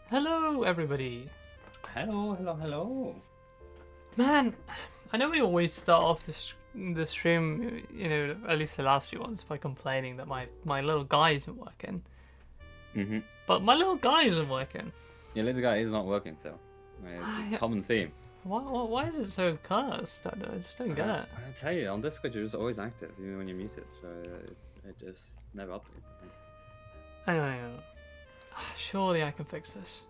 Hello, everybody. Hello, hello, hello. Man, I know we always start off the stream, at least the last few ones, by complaining that my little guy isn't working. Mm-hmm. But my little guy isn't working. Your little guy is not working still. It's a common theme. Why is it so cursed? I just don't get it. I tell you, on Discord you're just always active, even when you're muted, so it just never updates. Anyway, surely I can fix this.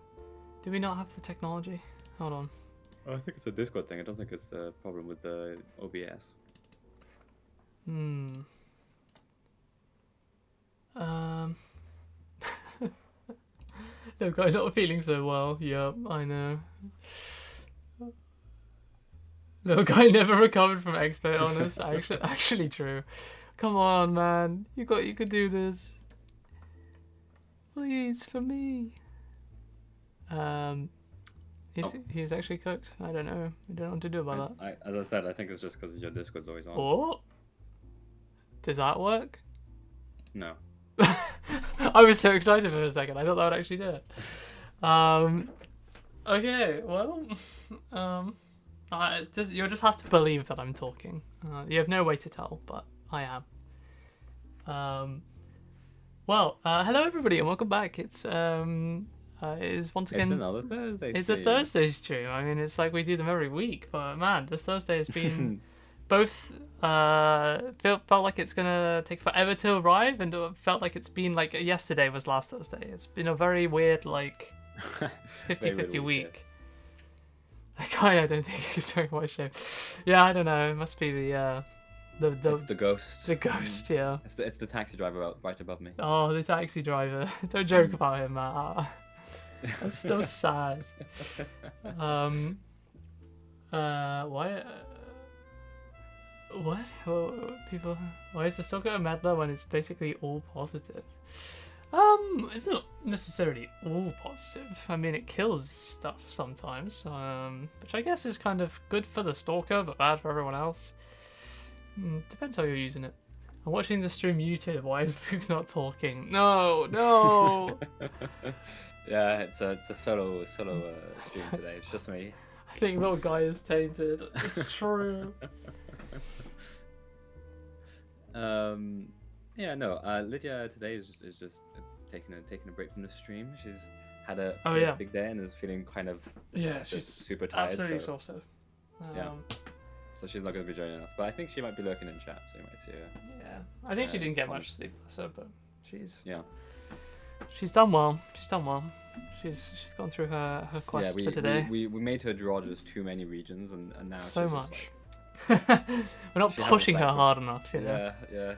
Do we not have the technology? Hold on. I think it's a Discord thing. I don't think it's a problem with the OBS. Look, I'm not feeling so well. Yep, I know. Look, I never recovered from expert illness. Actually true. Come on, man. You could do this. Please, for me. He's actually cooked. I don't know. I don't know what to do about that. As I said, I think it's just because your Discord's always on. Oh, does that work? No. I was so excited for a second. I thought that would actually do it. Okay, well, you'll just have to believe that I'm talking. You have no way to tell, but I am. Well, hello everybody and welcome back. It is once again. It's another Thursday. It's a Thursday stream. I mean, it's like we do them every week, but man, this Thursday has been both felt like it's gonna take forever to arrive, and it felt like it's been like yesterday was last Thursday. It's been a very weird 50-50 week. Like I don't think he's doing my shape. Yeah, I don't know. It must be the It's the ghost. the ghost. Yeah. It's the taxi driver right above me. Oh, the taxi driver. Don't joke about him, Matt. I'm still sad. Why? What? People? Why is the still got a medler when it's basically all positive? It's not necessarily all positive. I mean, it kills stuff sometimes, which I guess is kind of good for the stalker, but bad for everyone else. Depends how you're using it. I'm watching the stream YouTube. Why is Luke not talking? No. Yeah, it's a solo stream today. It's just me. I think little guy is tainted. It's true. Yeah, no. Lydia today is just taking a break from the stream. She's had a big day and is feeling kind of she's super tired. Absolutely exhausted. Yeah. So she's not going to be joining us, but I think she might be lurking in chat, so you might see her. Yeah, I think she didn't get much sleep, so but she's done well. She's she's gone through her quest for today. We made her draw just too many regions, and now so she's much. Just like, we're not pushing her hard enough, you know. Yeah.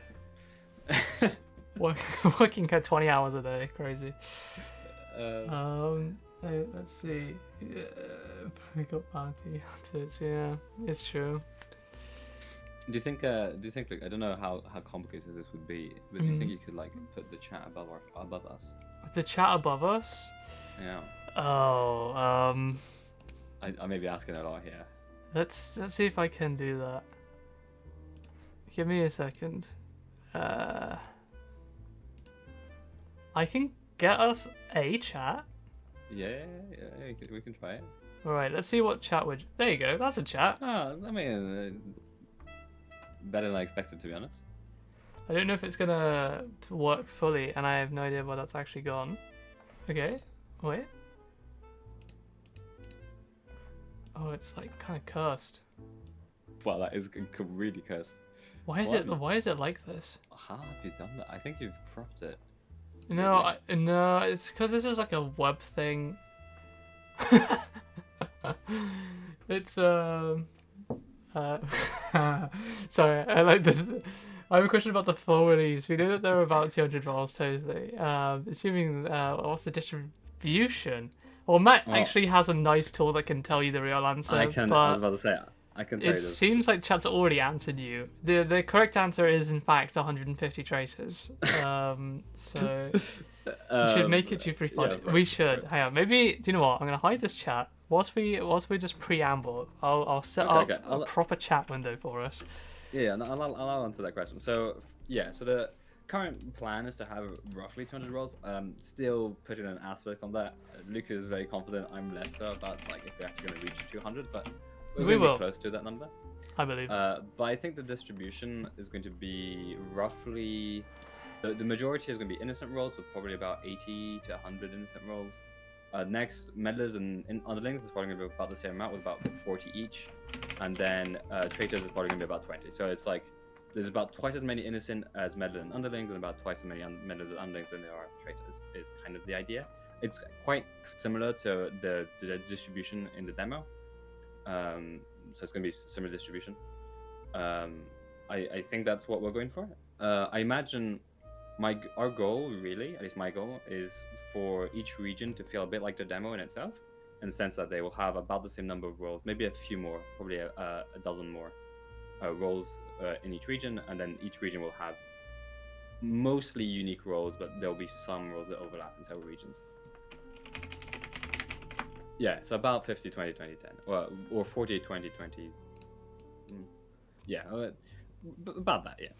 Working her 20 hours a day, crazy. Let's see. We got bounty hunted. Yeah, it's true. Do you think like, I don't know how complicated this would be, but do you think you could like put the chat above us? The chat above us? Yeah. Oh, I may be asking a lot here. Let's see if I can do that. Give me a second. I can get us a chat. Yeah, we can try it. Alright, let's see what chat would... There you go, that's a chat. I mean, better than I expected, to be honest. I don't know if it's gonna work fully, and I have no idea where that's actually gone. Okay, wait. Oh, it's like kind of cursed. Wow, that is really cursed. Why is it like this? How have you done that? I think you've cropped it. No, no, it's because this is like a web thing. It's sorry, I like this. I have a question about the forwardies. We know that they're about 200 roles totally. Assuming what's the distribution? Well, Matt actually has a nice tool that can tell you the real answer. I was about to say. I can tell you it this. seems like chat's already answered you. The correct answer is in fact 150 traitors. So we should make it pretty funny. Yeah, we should. Hang on. Maybe do you know what? I'm gonna hide this chat. Whilst we just preamble, I'll set up a proper chat window for us. Yeah, and I'll answer that question. So yeah, so current plan is to have roughly 200 rolls. Still putting an asterisk on that. Luca is very confident. I'm less so about like if we're actually going to reach 200, but we're We going to will. be close to that number. I believe. But I think the distribution is going to be roughly the majority is going to be innocent rolls with probably about 80 to 100 innocent rolls. Next, meddlers and underlings is probably going to be about the same amount with about 40 each, and then traitors is probably going to be about 20. So it's like there's about twice as many innocent as meddlers and underlings, and about twice as many meddlers and underlings than there are traitors. Is kind of the idea. It's quite similar to the distribution in the demo. So it's going to be similar distribution. I think that's what we're going for. I imagine our goal, really, at least my goal, is for each region to feel a bit like the demo in itself, in the sense that they will have about the same number of roles, maybe a few more, probably a dozen more roles in each region, and then each region will have mostly unique roles, but there'll be some roles that overlap in several regions. Yeah, so about 50, 20, 20, 10, or 40, 20, 20. Yeah, about that, yeah.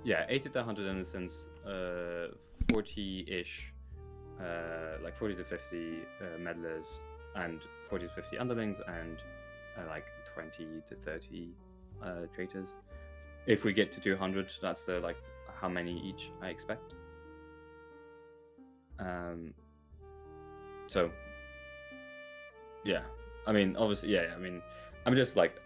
Yeah, 80 to 100 innocents, 40-ish, like 40 to 50 meddlers, and 40 to 50 underlings, and like 20 to 30 traitors. If we get to 200, that's the like how many each I expect. So yeah, I mean, obviously, yeah, I mean, I'm just like,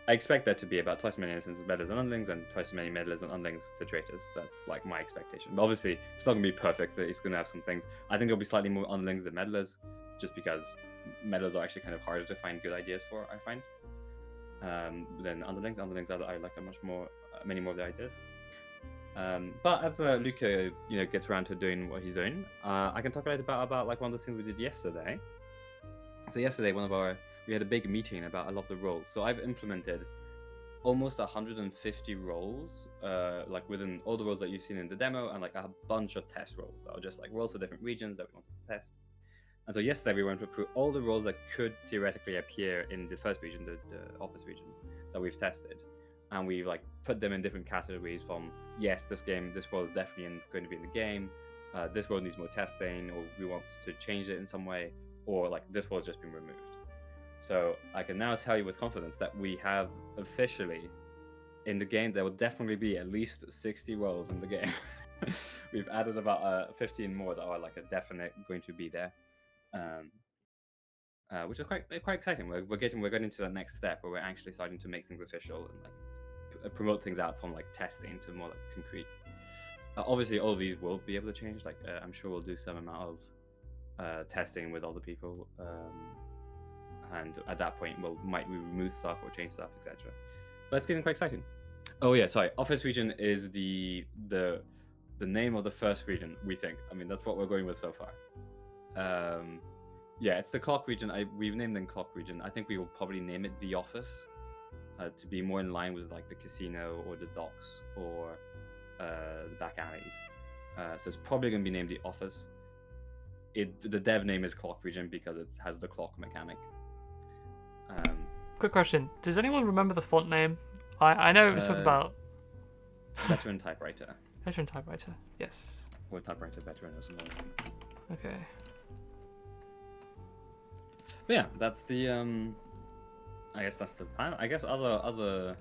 I expect there to be about twice as many innocents as meddlers and underlings, and twice as many meddlers and underlings to traitors. That's like my expectation. But obviously, it's not going to be perfect. It's going to have some things. I think there'll be slightly more underlings than meddlers, just because meddlers are actually kind of harder to find good ideas for, I find, than underlings. Underlings are like a much more, many more of the ideas. But as Luca, gets around to doing what he's doing, I can talk a little about like one of the things we did yesterday. So yesterday, we had a big meeting about a lot of the roles. So I've implemented almost 150 roles, like within all the roles that you've seen in the demo, and like a bunch of test roles that are just like roles for different regions that we wanted to test. And so yesterday we went through all the roles that could theoretically appear in the first region, the office region that we've tested, and we like put them in different categories. From yes, this role is definitely going to be in the game. This role needs more testing, or we want to change it in some way, or like this role has just been removed. So I can now tell you with confidence that we have officially in the game, there will definitely be at least 60 roles in the game. We've added about 15 more that are like a definite going to be there, which is quite exciting. We're getting to the next step where we're actually starting to make things official and like promote things out from like testing to more like concrete. Obviously, all of these will be able to change. Like I'm sure we'll do some amount of testing with other people. And at that point, might we remove stuff or change stuff, etc. But it's getting quite exciting. Oh yeah, sorry. Office region is the name of the first region. We think. I mean, that's what we're going with so far. Yeah, it's the clock region. We've named them clock region. I think we will probably name it the office to be more in line with like the casino or the docks or the back alleys. So it's probably going to be named the office. The dev name is clock region because it has the clock mechanic. Quick question: does anyone remember the font name? I know it was talking about veteran typewriter. Veteran typewriter. Yes. Or typewriter veteran or something. Okay. But yeah, that's the I guess that's the plan. I guess other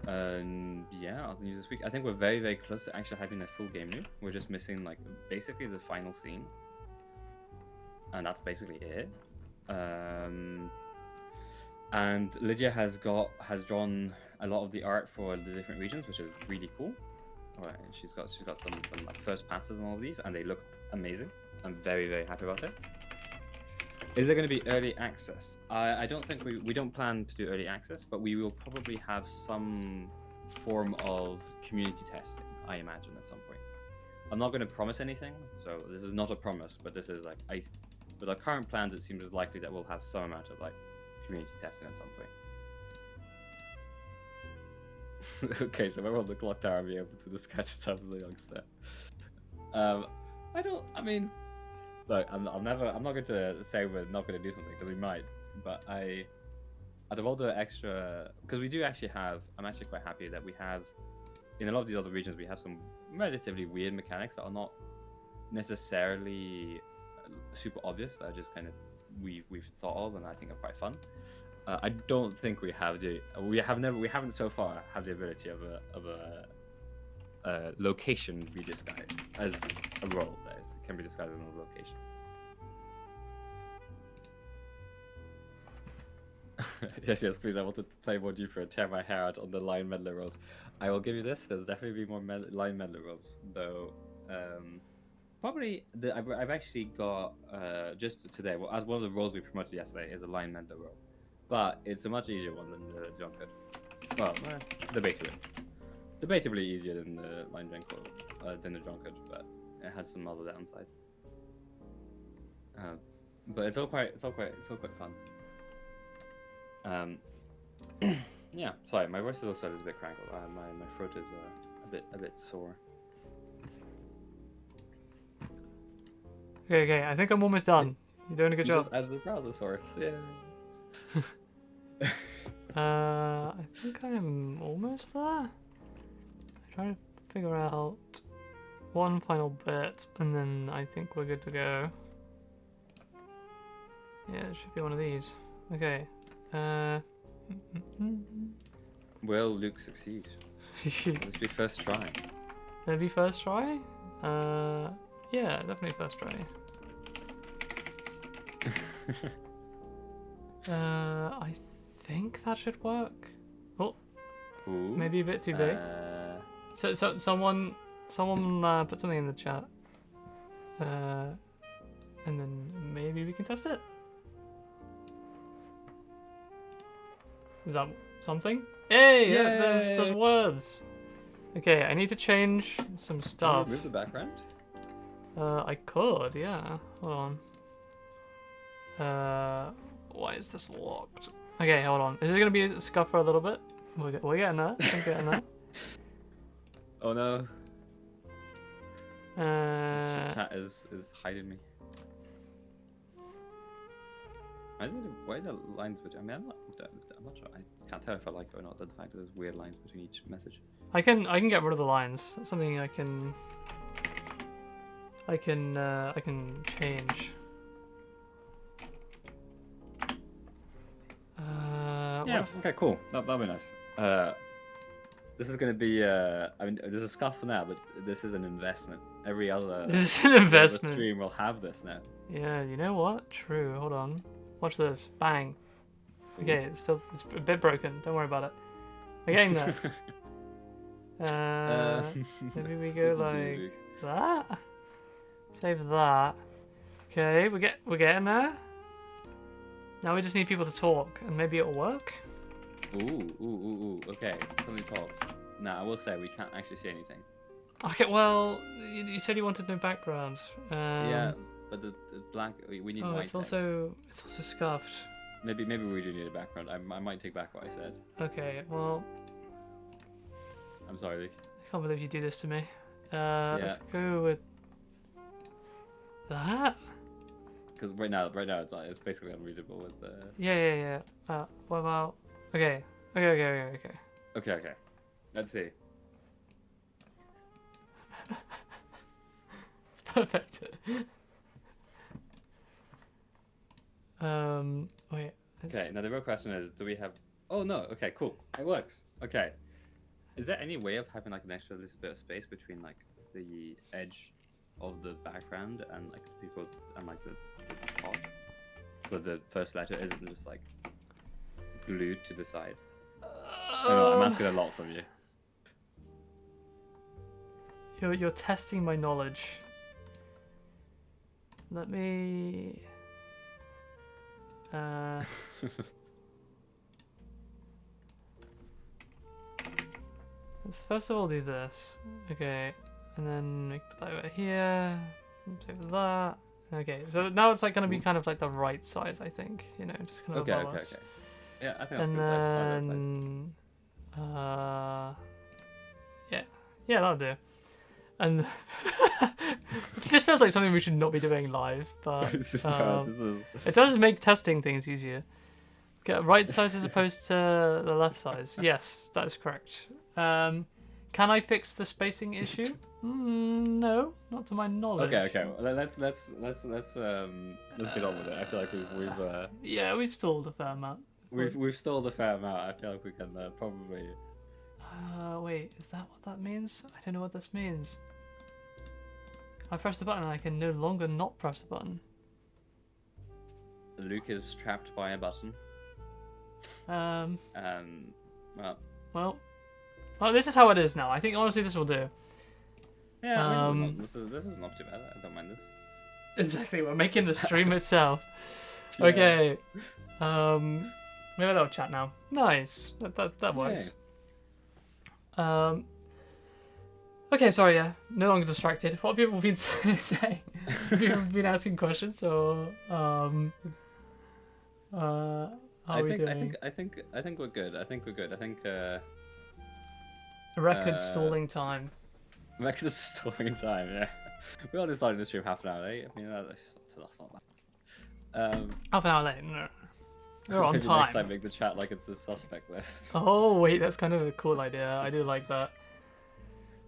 news this week. I think we're very, very close to actually having a full game loop. We're just missing like basically the final scene, and that's basically it. And Lydia has drawn a lot of the art for the different regions, which is really cool. Alright, she's got some like first passes on all of these, and they look amazing. I'm very, very happy about it. Is there going to be early access? I don't think we don't plan to do early access, but we will probably have some form of community testing, I imagine, at some point. I'm not going to promise anything, so this is not a promise, but this is like with our current plans, it seems likely that we'll have some amount of like community testing at some point. Okay, so we're on the clock tower, be able to discuss yourself as a youngster. Look, I'm not going to say we're not going to do something, because we might, but out of all the extra, because we do actually have, I'm actually quite happy that we have, in a lot of these other regions, we have some relatively weird mechanics that are not necessarily super obvious. That are just kind of we've thought of, and I think are quite fun. I don't think we haven't so far had the ability of a location be disguised as a role that can be disguised as another location. Yes, please. I want to play more deeper and tear my hair out on the line meddler rolls. I will give you this. There's definitely be more line meddler rolls, though. Probably I've actually got just today. Well, as one of the roles we promoted yesterday is a line meddler role, but it's a much easier one than the drunkard. Well, debatably easier than the line than the drunkard, but it has some other downsides. But it's all quite fun. Yeah. Sorry, my voice is also a little bit crankled. My throat is a bit sore. Okay. I think I'm almost done. You're doing a good job. Just added the browser source. Yeah. I think I'm almost there. I'm trying to figure out one final bit, and then I think we're good to go. Yeah, it should be one of these. Okay. Will Luke succeed? Will this be first try? Maybe first try? Yeah, definitely first try. I think that should work. Oh, Ooh. maybe a bit too big. So someone put something in the chat. And then maybe we can test it. Is that something? Hey, there's words. Okay, I need to change some stuff. Can you remove the background? I could, yeah. Hold on. Why is this locked? Okay, hold on. Is this gonna be a scuff for a little bit? We're getting there. We're getting there. Oh no. Chat is hiding me. Why are the lines between? I mean, I'm not sure. I can't tell if I like it or not. The fact that there's weird lines between each message. I can get rid of the lines. That's something I can change. Yeah. Okay. Cool. That'll be nice. This is gonna be. I mean, there's a scuff for now, but this is an investment. Every other. This is an investment. Stream will have this now. Yeah. You know what? True. Hold on. Watch this. Bang. Okay. It's a bit broken. Don't worry about it. We're getting there. Maybe we go like that. Save that. Okay. We're getting there. Now we just need people to talk, and maybe it'll work. Ooh. Okay, somebody talk. Now, I will say we can't actually see anything. Okay, well, you said you wanted no background. Yeah, but the blank. We need white. It's also scuffed. Maybe we do need a background. I might take back what I said. Okay, well. I'm sorry, Luke. I can't believe you do this to me. Let's go with that. Because right now it's basically unreadable with the. Yeah. What about? Okay. Okay. Let's see. It's perfect. Wait. Okay. Now the real question is, do we have? Oh no. Okay. Cool. It works. Okay. Is there any way of having like an extra little bit of space between like the edge of the background and like the people and like the top, so the first letter isn't just like glued to the side? I know, I'm asking a lot from you. You're testing my knowledge. Let me. Let's first of all do this. Okay, and then we put that over here. Save that. Okay, so now it's like gonna be kind of like the right size, I think. You know, just kind of above us. Okay. Yeah, I think that's and good then, yeah, that'll do. And this feels like something we should not be doing live, but it does make testing things easier. Get right size as opposed to the left size. Yes, that is correct. Can I fix the spacing issue? No, not to my knowledge. Okay. Well, let's get on with it. I feel like we've yeah, we've stalled a fair amount. we've stalled a fair amount. I feel like we can probably. Wait, is that what that means? I don't know what this means. I press the button and I can no longer not press the button. Luke is trapped by a button. Well, this is how it is now. I think honestly this will do. Yeah, I mean, this is not too bad. I don't mind this. Exactly, we're making the stream itself. Yeah. Okay. We have a little chat now. Nice. That works. Okay, sorry, yeah. No longer distracted. What have people been saying? People have been asking questions, or how are we doing? I think we're good. I think Record stalling time. record stalling time. Yeah, we already started the stream half an hour late. I mean, that's not bad. Half an hour late. No. We're on maybe time. Next time, make the chat like it's a suspect list. Oh wait, that's kind of a cool idea. I do like that.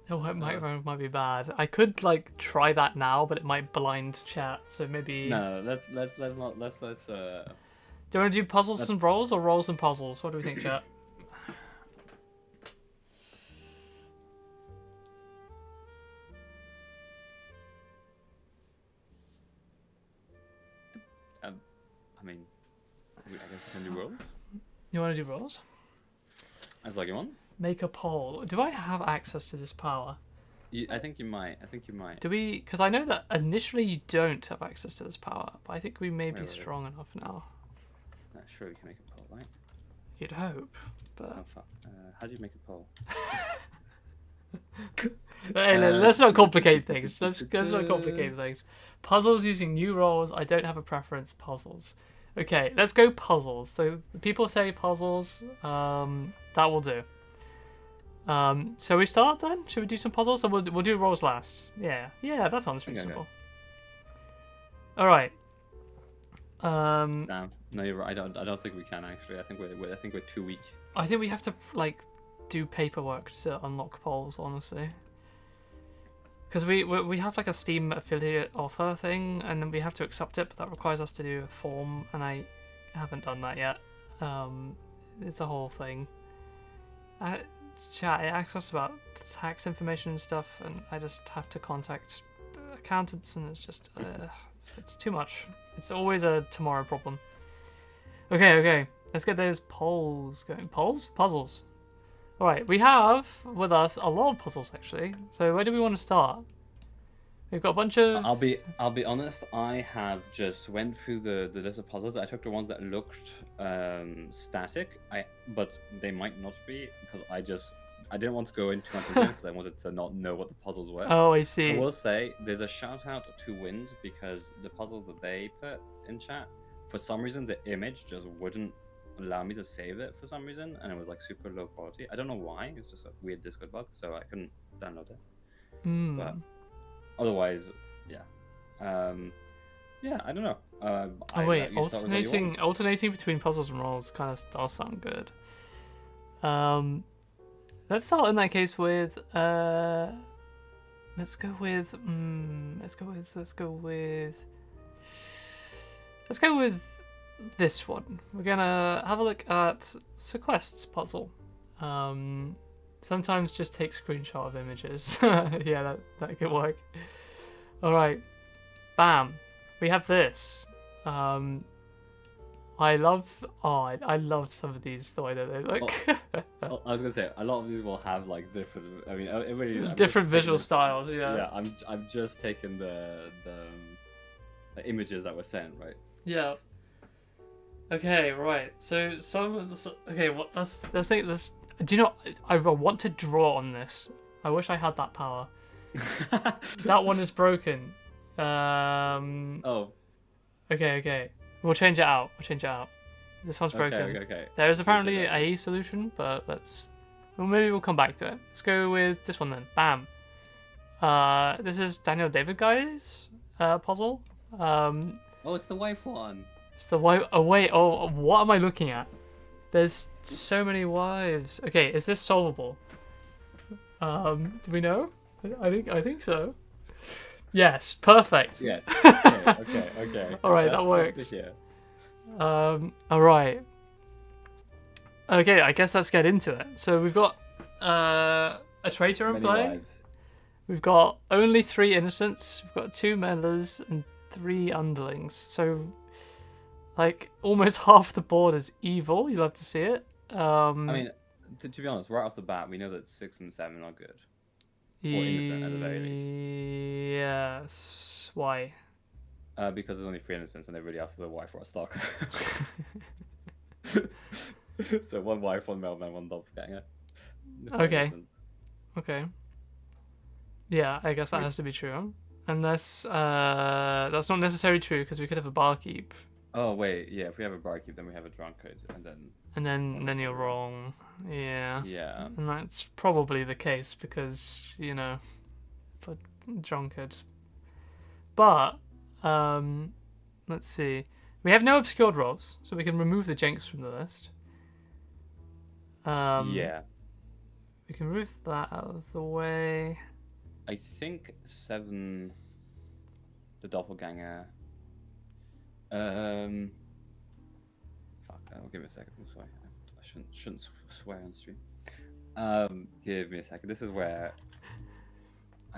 The white microphone might be bad. I could like try that now, but it might blind chat. So maybe. No, let's not. Let's. Do you want to do puzzles and rolls, or rolls and puzzles? What do we think, chat? I mean, I guess we can do rolls. You want to do rolls? As like you want. Make a poll. Do I have access to this power? I think you might. Do we? Because I know that initially you don't have access to this power, but I think we may be Wait. strong enough now. Sure, we can make a poll, right? You'd hope, but. Oh, fuck. How do you make a poll? Hey, let's not complicate things. Let's not complicate things. Puzzles using new rolls. I don't have a preference. Puzzles. Okay, let's go puzzles. The people say puzzles. That will do. So we start then? Should we do some puzzles? Or we'll do rolls last. Yeah, that sounds reasonable. All right. No, you're right. I don't think we can actually. I think we're too weak. I think we have to like do paperwork to unlock polls, honestly. Because we have like a Steam affiliate offer thing, and then we have to accept it, but that requires us to do a form, and I haven't done that yet. It's a whole thing. Chat, it asks us about tax information and stuff, and I just have to contact accountants, and it's just it's too much. It's always a tomorrow problem. Okay, let's get those polls going. Polls? Puzzles. Alright, we have with us a lot of puzzles actually. So where do we want to start? We've got a bunch of... I'll be honest, I have just went through the list of puzzles. I took the ones that looked static, but they might not be, because I didn't want to go into much because I wanted to not know what the puzzles were. Oh, I see. I will say there's a shout out to Wind, because the puzzle that they put in chat, for some reason the image just wouldn't allow me to save it for some reason, and it was like super low quality. I don't know why. It's just a weird Discord bug, so I couldn't download it. But otherwise, yeah. I don't know. Wait, alternating between puzzles and rolls kind of does sound good. Let's start in that case with let's go with this one. We're gonna have a look at Sequest's puzzle. Sometimes just take screenshot of images. Yeah, that could work. Alright. Bam. We have this. I love some of these, the way that they look. I was gonna say, a lot of these will have like different. I mean, everybody different visual styles. Yeah. Yeah, I'm just taking the images that were sent, right? Yeah. Okay, right. So some of the let's think this. Do you know? I want to draw on this. I wish I had that power. That one is broken. Oh. Okay. We'll change it out. This one's broken. Okay. There is apparently a solution, but maybe we'll come back to it. Let's go with this one then. Bam. This is Daniel David Guy's puzzle. Oh, it's the wife one. It's the wife. Oh wait. Oh, what am I looking at? There's so many wives. Okay, is this solvable? Do we know? I think so. Yes, perfect. Yes. Okay. All right, that That's good works. to hear. All right. Okay, I guess let's get into it. So we've got a traitor in Many play. wives. We've got only 3 innocents. We've got 2 meddlers and 3 underlings. So, like, almost half the board is evil. You love to see it. I mean, to be honest, right off the bat, we know that 6 and 7 are good. Or innocent at the very least. Yes. Why? Because there's only 3 innocents and everybody else is a wife or a stalker. So 1 wife, 1 mailman, 1 doppelganger. Okay. Okay. Yeah, I guess that has to be true. Unless that's not necessarily true because we could have a barkeep. Oh wait, yeah. If we have a barkeep, then we have a drunkard, and then you're wrong. Yeah. yeah. And that's probably the case because, you know, but drunkard. But let's see. We have no obscured roles, so we can remove the jinx from the list. Yeah. We can move that out of the way. I think 7, the doppelganger. Fuck. Give me a second. I'm sorry. I shouldn't swear on stream. Give me a second. This is where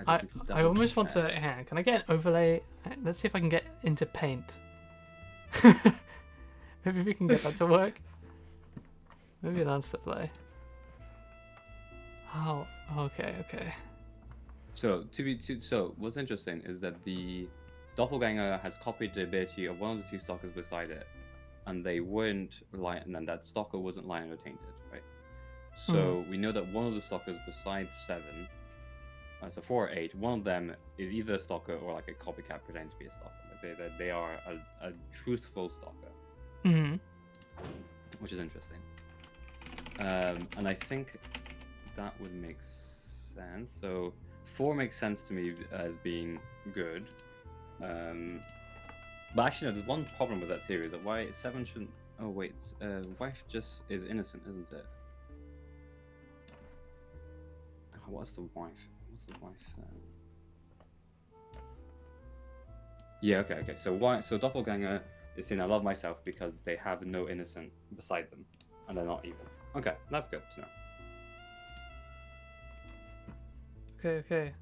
I almost want to. Hang on, can I get an overlay? Let's see if I can get into Paint. Maybe we can get that to work. Maybe that's the play. Oh, okay. So so what's interesting is that the doppelganger has copied the ability of one of the 2 stalkers beside it, and they weren't lion, and that stalker wasn't lion or tainted, right? So we know that one of the stalkers beside 7, so 4 or 8, one of them is either a stalker or like a copycat pretending to be a stalker. Like they are a truthful stalker, which is interesting. And I think that would make sense. So 4 makes sense to me as being good. But actually, no, there's one problem with that theory. Is that why 7 shouldn't... Oh, wait. Wife just is innocent, isn't it? What's the wife? Yeah, okay. So doppelganger is saying I love myself because they have no innocent beside them. And they're not evil. Okay, that's good to know. Okay.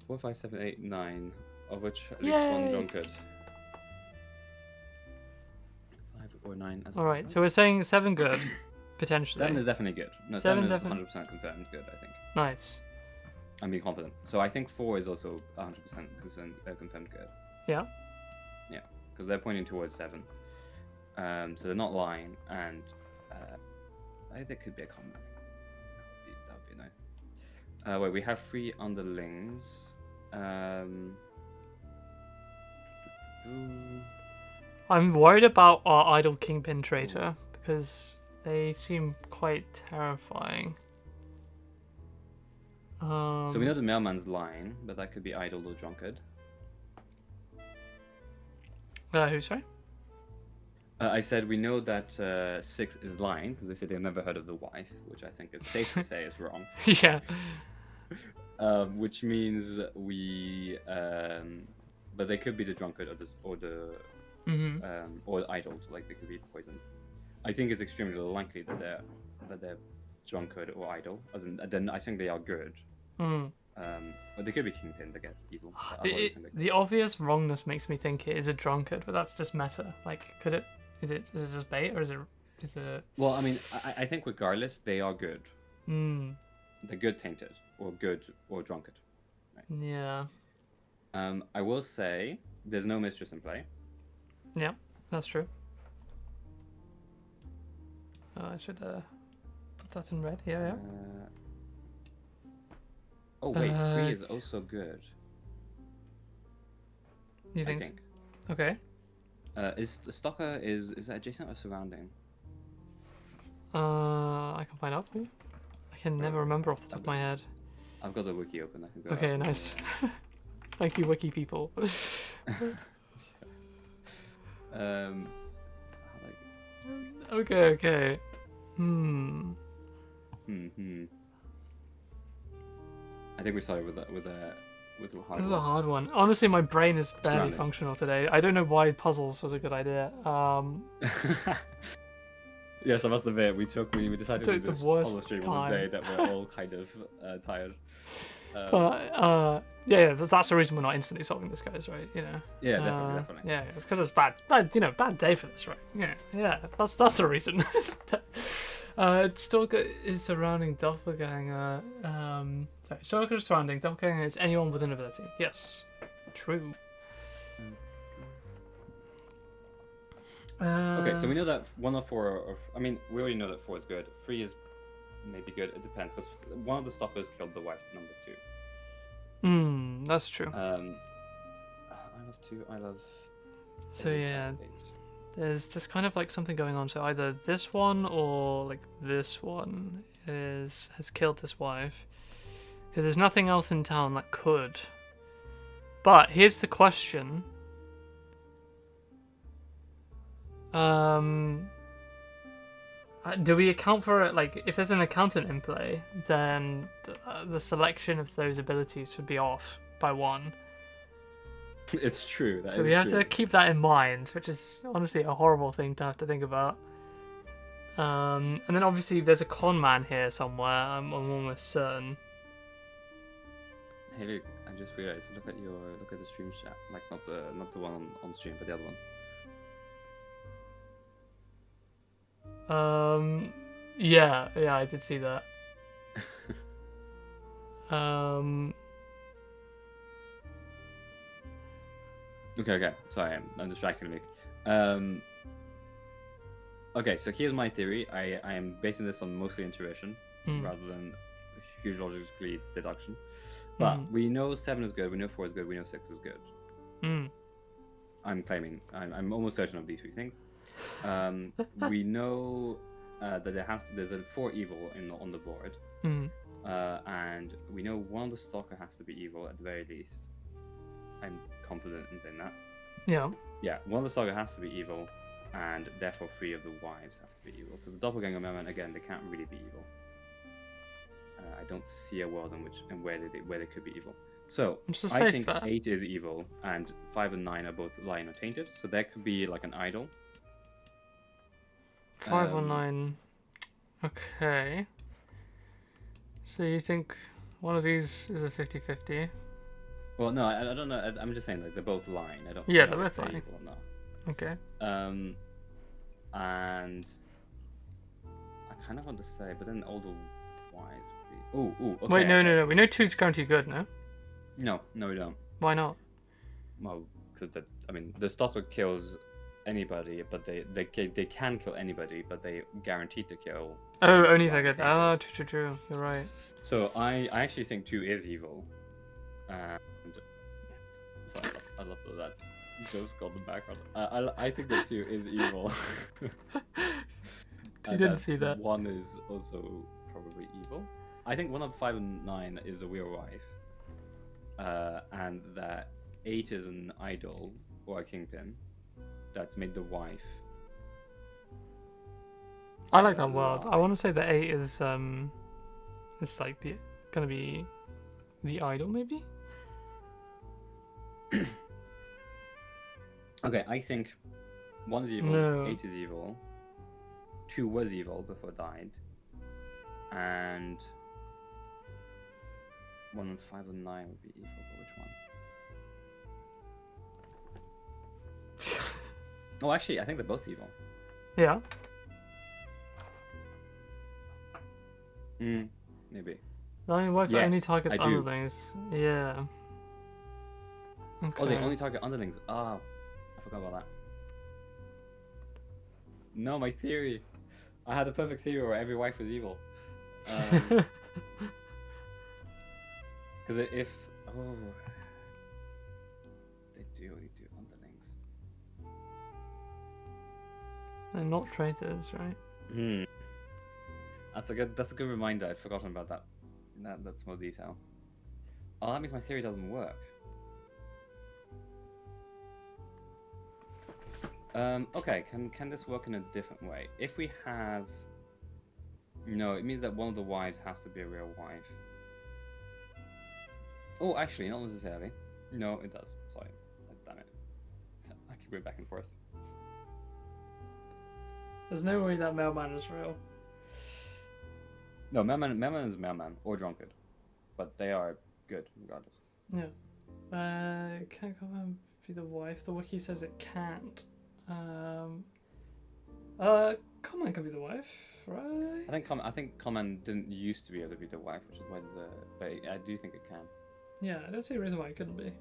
4, 5, 7, 8, 9, of which at least 1 drunkard. 5 or 9 as well. Alright, so we're saying 7 good, potentially. 7 is definitely good. No, 7 is 100% confirmed good, I think. Nice. I'm being confident. So I think 4 is also 100% confirmed good. Yeah. Yeah, because they're pointing towards 7. So they're not lying, and there could be a comment. That would be nice. Wait, we have 3 underlings. I'm worried about our idle kingpin traitor because they seem quite terrifying. So we know the mailman's lying, but that could be idle or drunkard. Who, sorry? I said we know that 6 is lying because they said they've never heard of the wife, which I think is safe to say is wrong. Yeah. Which means we, but they could be the drunkard or the idle, so like they could be poisoned. I think it's extremely likely that they're drunkard or idle. As in, then I think they are good. But they could be kingpins, I guess, evil. The obvious wrongness makes me think it is a drunkard, but that's just meta. Like, could it? Is it just bait or is it? Well, I mean, I think regardless, they are good. They're good tainted or good or drunkard. Right? Yeah. I will say there's no mistress in play. Yeah, that's true. I should put that in red. Yeah. Oh wait, 3 is also good. You think? So? Okay. Is the stalker is that adjacent or surrounding? I can find out for you. I can never remember off the top of my head. I've got the wiki open. I can go. Okay, nice. Thank you, wiki people. Okay. Hmm. I think we started with a hard This is a one. hard one. Honestly, my brain is barely Surrounding. functional today. I don't know why puzzles was a good idea. Yes, I must admit, we decided to Took do the this worst on the stream on the day time. that we're all kind of tired. But yeah, that's the reason we're not instantly solving this, guys, right? You know. Yeah, definitely. Yeah, it's because it's bad, bad day for this, right? Yeah. That's the reason. Stalker is surrounding doppelganger. Sorry, stalker is surrounding doppelganger is anyone with an ability. Yes, true. Okay, so we know that 1 of 4, I mean, we already know that 4 is good. 3 is maybe good. It depends, because one of the stalkers killed the wife, number 2. That's true. I love 2. I love. So 8, yeah, I love 8. there's kind of like something going on. So either this one or like this one has killed this wife, because there's nothing else in town that could. But here's the question. Do we account for it? Like, if there's an accountant in play, then the selection of those abilities would be off by 1. It's true. So we have to keep that in mind, which is honestly a horrible thing to have to think about. And then obviously there's a con man here somewhere. I'm almost certain. Hey Luke, I just realized. Look at the stream chat. Like not the one on stream, but the other one. Yeah, I did see that. Okay. Sorry, I'm distracting Luke. Okay, so here's my theory. I am basing this on mostly intuition rather than huge logical deduction. But we know 7 is good, we know 4 is good, we know 6 is good. I'm claiming. I'm almost certain of these 3 things. We know that there's a 4 evil on the board. And we know one of the stalker has to be evil at the very least. I'm confident in saying that. Yeah. Yeah, one of the stalker has to be evil, and therefore 3 of the wives have to be evil. Because the doppelganger men, again, they can't really be evil. I don't see a world where they could be evil. So I think 8 is evil, and 5 and 9 are both lying or tainted. So there could be like an idol. 5 or 9. Okay. So you think one of these is a 50-50? Well, no, I don't know. I'm just saying like they're both lying. I don't. Yeah, know they're if both lying. evil or not. Okay. And I kind of want to say, but then all the wives would be. Okay. Wait, no. We know 2's guaranteed good, no? No, we don't. Why not? Well, because the stalker kills anybody, but they can kill anybody, but they guaranteed to kill. Oh, only they're good. Ah, true. You're right. So I actually think 2 is evil, and so I love that that's just got the background. I think that 2 is evil. You didn't see that. 1 is also probably evil. I think 1 of 5 and 9 is a real wife, and that 8 is an idol or a kingpin that's made the wife. I like that world. I want to say that 8 is it's like gonna be the idol, maybe. Okay, I think 1 is evil, No. 8 is evil, 2 was evil before it died, and 1 and 5 and 9 would be evil, but which one? Oh, actually, I think they're both evil. Yeah. Maybe. Lying wife Yes, only targets I do. underlings. Yeah. Okay. Oh, they only target underlings. Ah, I forgot about that. No, my theory. I had a perfect theory where every wife was evil. Because if they do only do underlings. They're not traitors, right? That's a good reminder. I'd forgotten about that. That's more detail. Oh, that means my theory doesn't work. Okay, can this work in a different way? If we have... No, it means that one of the wives has to be a real wife. Oh, actually, not necessarily. No, it does. Sorry. Damn it. I keep going back and forth. There's no way that mailman is real. No, mailman is mailman or drunkard, but they are good regardless. Yeah. Can't Common be the wife? The wiki says it can't. Common can be the wife, right? I think Common didn't used to be able to be the wife, which is why the. But I do think it can. Yeah, I don't see a reason why it couldn't be.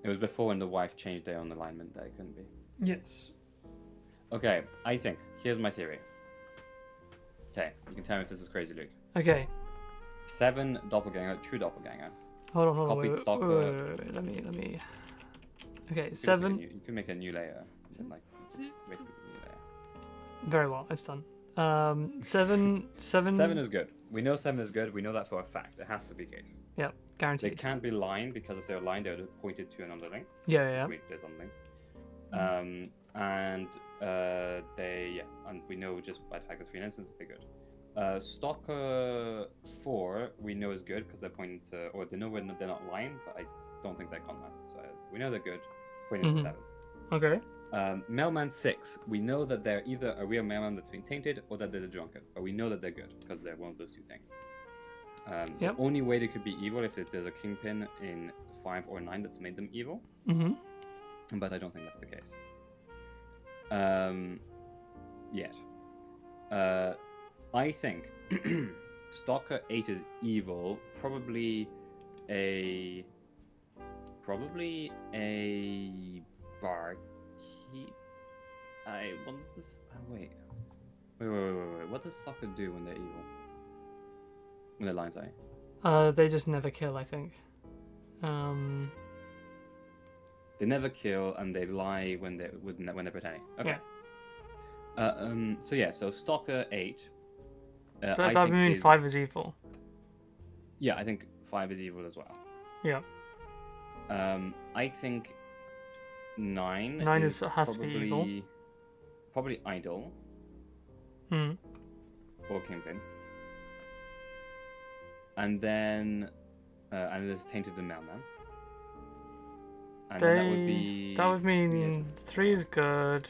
It was before when the wife changed their own alignment that it couldn't be. Yes. Okay, I think here's my theory. Okay, you can tell me if this is crazy, Luke. Okay. 7 doppelganger, true doppelganger. Hold on. Copied Wait, stalker. wait. Let me. Okay, You 7. can make a new layer. And, like, make a new layer. Very well, it's done. 7. 7 is good. We know 7 is good. We know that for a fact. It has to be the case. Yep, They guaranteed. can't be lying because if they're lying, they're pointed to an underling. Yeah. There's underlings. And we know just by the fact that 3 instances they're good. Stalker 4 we know is good because they're pointing to, or they know when they're not lying, but I don't think they're con man. So we know they're good. Pointing to 7. Okay. Mailman 6, we know that they're either a real mailman that's been tainted or that they're the drunkard, but we know that they're good because they're one of those two things. Yep. The only way they could be evil if there's a kingpin in 5 or 9 that's made them evil, but I don't think that's the case. Yet. I think Stalker 8 is evil, probably a barkeep. I want this. Oh, wait. What does Stalker do when they're evil? When they're lying, sorry. They just never kill, I think. They never kill and they lie when they're pretending. Okay. Yeah. So Stalker 8. That I would think mean 5 is evil. Yeah, I think 5 is evil as well. Yeah. I think 9 has to be evil. Probably idol Hmm. or kingpin. And then and there's tainted the mailman. And then that would be. That would mean 3 is good.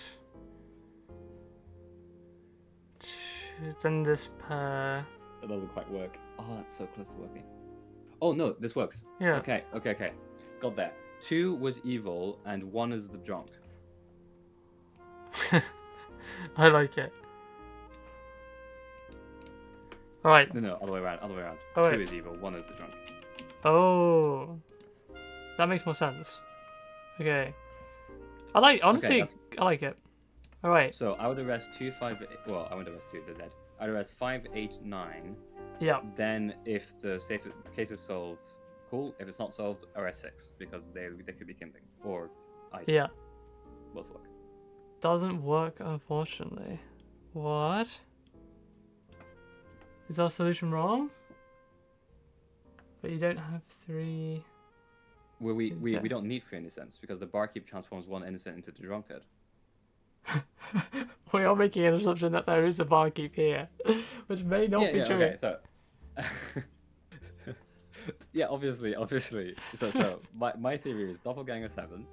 Then this pair. That doesn't quite work. Oh, that's so close to working. Oh no, this works. Yeah. Okay. Got that. 2 was evil and 1 is the drunk. I like it. Alright. No, other way around. Oh, 2 wait. is evil, 1 is the drunk. Oh. That makes more sense. Okay. I like it. Alright. So I would arrest 2, 5, 8, well, I wouldn't arrest 2, they're dead. I'd arrest 5, 8, 9. Yeah. Then if the case is solved, cool. If it's not solved, arrest 6 because they could be kimping or idol. Yeah. Both work. Doesn't work, unfortunately. What? Is our solution wrong? But you don't have 3. Well, we don't need 3 innocents because the barkeep transforms 1 innocent into the drunkard. We are making an assumption that there is a barkeep here, which may not be true. Okay, so yeah, obviously. So my theory is Doppelganger 7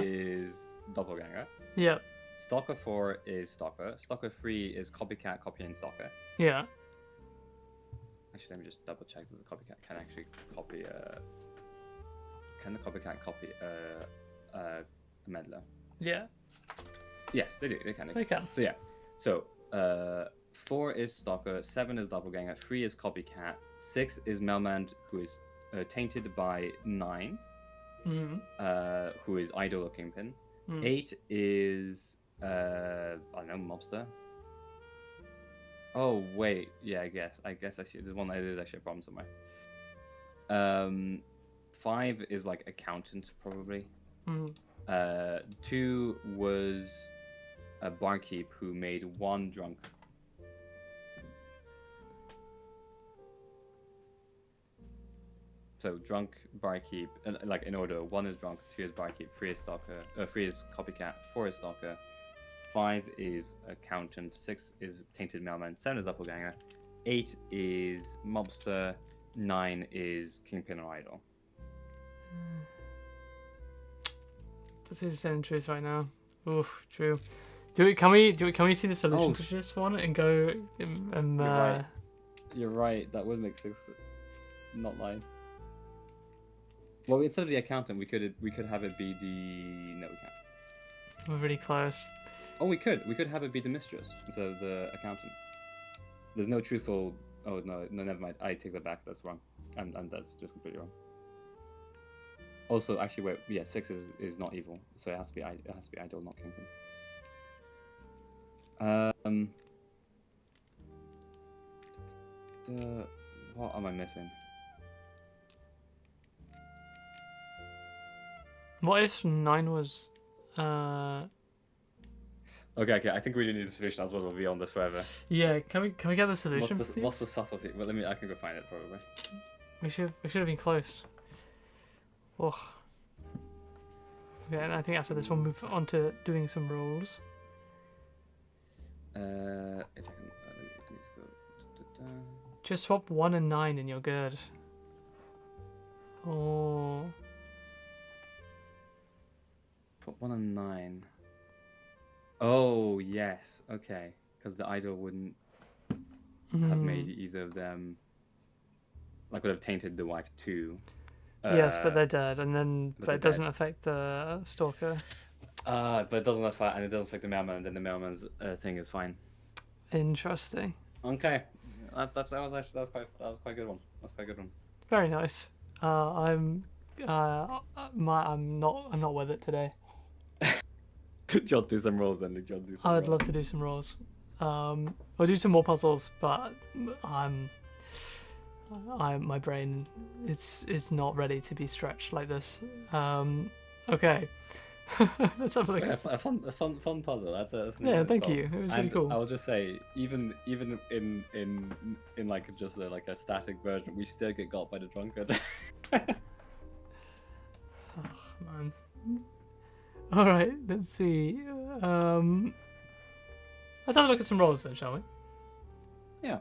is Doppelganger. Yeah. Stalker 4 is Stalker. Stalker 3 is Copycat copying Stalker. Yeah. Actually, let me just double check that the Copycat can actually copy. Can the Copycat copy a meddler? Yeah. Yes, they do. They can. They can. So yeah. So 4 is Stalker, 7 is Doppelganger, 3 is Copycat, 6 is Melmand, who is tainted by 9, who is Idol or Kingpin. 8 is I don't know, Mobster. Oh wait, yeah, I guess I see. There's one. There's actually a problem somewhere. 5 is like accountant probably. 2 was a barkeep who made 1 drunk. So drunk, barkeep, like in order. 1 is drunk, 2 is barkeep, 3 is stalker, 3 is copycat, 4 is stalker, 5 is accountant, 6 is tainted mailman, 7 is doppelganger, 8 is mobster, 9 is kingpin or idol. This is telling the truth right now. Oof, true. Can we see the solution to this one and go and You're right. You're right. That would make 6 not lie. Well, instead of the accountant, we could have it be the no, we can't. We're really close. Oh, we could have it be the mistress instead of the accountant. There's no truthful. Oh no, never mind. I take that back. That's wrong. And that's just completely wrong. Also, actually, wait. Yeah, 6 is not evil, so it has to be idol, not kingpin. What am I missing? What if 9 was Okay. I think we do need a solution as well. We'll be on this forever. Yeah, can we get the solution? What's the subtlety? Well, I can go find it probably. We should have been close. Oh. Okay, and I think after this we'll move on to doing some rolls. If I can, let me go. Just swap 1 and 9 and you're good. Oh. Put 1 and 9. Oh yes, okay, because the idol wouldn't have made either of them. Like would have tainted the wife too. Yes, but they're dead, and then but it doesn't dead. affect the stalker. But it doesn't affect, and it doesn't affect the mailman, and then the mailman's thing is fine. Interesting. Okay, that was quite a good one. That's quite a good one. Very nice. I'm not with it today. John, do some rolls then. John, do some I would love to do some rolls. I'll do some more puzzles, but my brain it's not ready to be stretched like this. Okay. Let's have a look. Yeah, a fun puzzle. That's yeah. Thank you. It was really cool. I will just say, even in like just like a static version, we still get got by the drunkard. Oh man. All right. Let's see. Let's have a look at some rolls then, shall we? Yeah.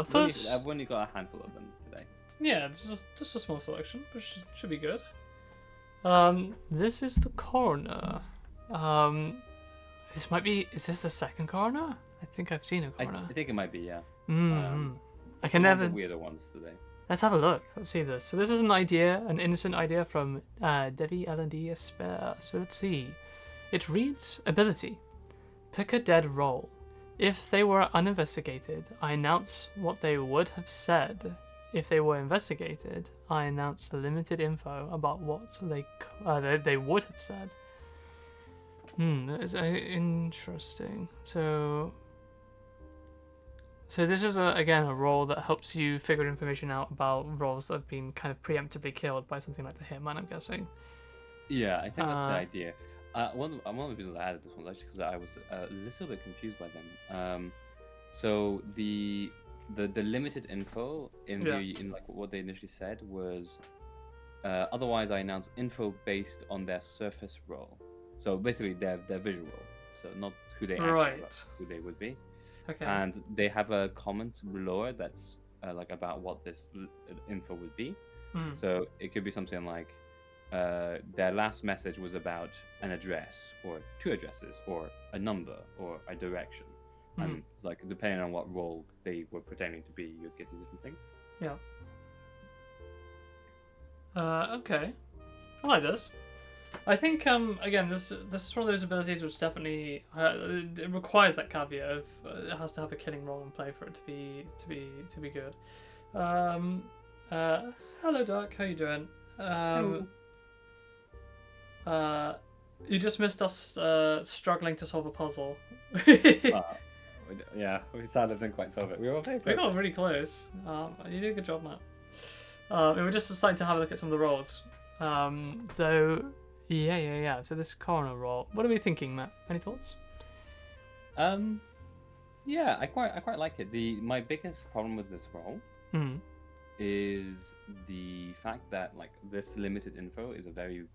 First, I've only got a handful of them today. Yeah, it's just a small selection, but should be good. This is the coroner. This might be. Is this the second coroner? I think I've seen a coroner. I think it might be, yeah. I can never. The weirder ones today. Let's have a look. Let's see this. So this is an innocent idea from Devi L&D Asper. So let's see. It reads ability. Pick a dead role. If they were uninvestigated, I announce what they would have said. If they were investigated, I announce the limited info about what they would have said. That is interesting. So this is again a role that helps you figure information out about roles that have been kind of preemptively killed by something like the Hitman, I'm guessing. Yeah, I think that's the idea. One of the reasons I added this one was actually because I was a little bit confused by them. So the limited info in like what they initially said was otherwise I announce info based on their surface role. So basically their visual role. So not who they actually are, who they would be. Okay. And they have a comment below that's like about what this info would be. So it could be something like their last message was about an address or 2 addresses or a number or a direction. And like depending on what role they were pretending to be, you'd get these different things. Yeah. Okay. I like this. I think again this is one of those abilities which definitely it requires that caveat of it has to have a killing role in play for it to be good. Hello Doc, how you doing? You just missed us struggling to solve a puzzle. Yeah, we sadly didn't quite solve it. We were very close. We got really close. You did a good job, Matt. We were just starting to have a look at some of the rolls. So yeah. So this coroner roll. What are we thinking, Matt? Any thoughts? Yeah, I quite like it. My biggest problem with this role is the fact that like this limited info is a very